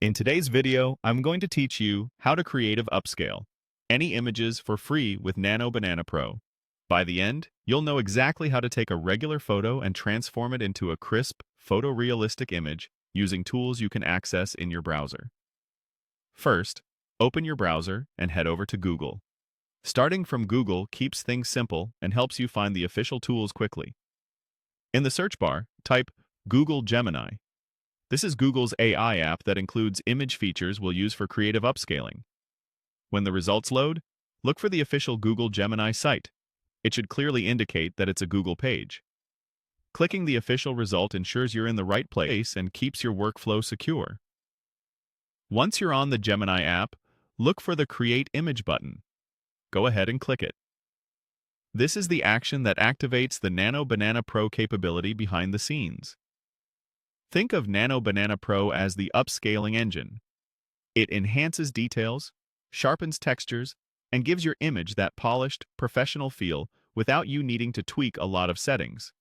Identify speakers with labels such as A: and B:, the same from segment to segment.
A: In today's video, I'm going to teach you how to creative upscale any images for free with Nano Banana Pro. By the end, you'll know exactly how to take a regular photo and transform it into a crisp, photorealistic image using tools you can access in your browser. First, open your browser and head over to Google. Starting from Google keeps things simple and helps you find the official tools quickly. In the search bar, type Google Gemini. This is Google's AI app that includes image features we'll use for creative upscaling. When the results load, look for the official Google Gemini site. It should clearly indicate that it's a Google page. Clicking the official result ensures you're in the right place and keeps your workflow secure. Once you're on the Gemini app, look for the Create Image button. Go ahead and click it. This is the action that activates the Nano Banana Pro capability behind the scenes. Think of Nano Banana Pro as the upscaling engine. It enhances details, sharpens textures, and gives your image that polished, professional feel without you needing to tweak a lot of settings.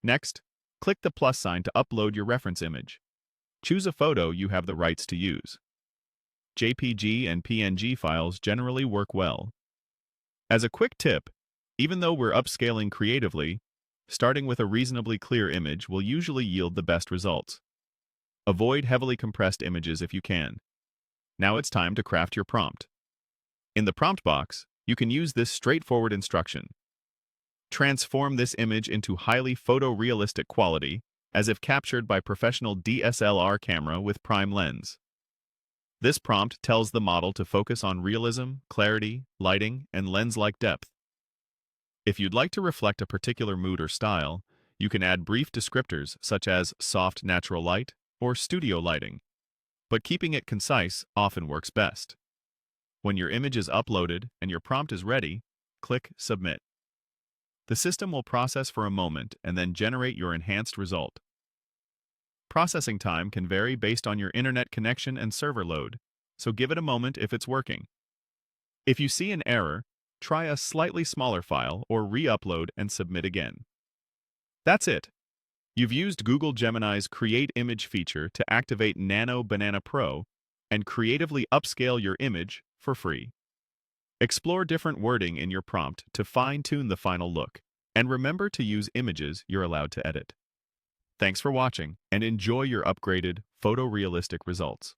A: Next, click the plus sign to upload your reference image. Choose a photo you have the rights to use. JPG and PNG files generally work well. As a quick tip, even though we're upscaling creatively, starting with a reasonably clear image will usually yield the best results. Avoid heavily compressed images if you can. Now it's time to craft your prompt. In the prompt box, you can use this straightforward instruction. Transform this image into highly photorealistic quality, as if captured by professional DSLR camera with prime lens. This prompt tells the model to focus on realism, clarity, lighting, and lens-like depth. If you'd like to reflect a particular mood or style, you can add brief descriptors such as soft natural light or studio lighting. But keeping it concise often works best. When your image is uploaded and your prompt is ready, click Submit. The system will process for a moment and then generate your enhanced result. Processing time can vary based on your internet connection and server load, so give it a moment if it's working. If you see an error, try a slightly smaller file or re-upload and submit again. That's it. You've used Google Gemini's Create Image feature to activate Nano Banana Pro and creatively upscale your image for free. Explore different wording in your prompt to fine-tune the final look, and remember to use images you're allowed to edit. Thanks for watching, and enjoy your upgraded, photorealistic results.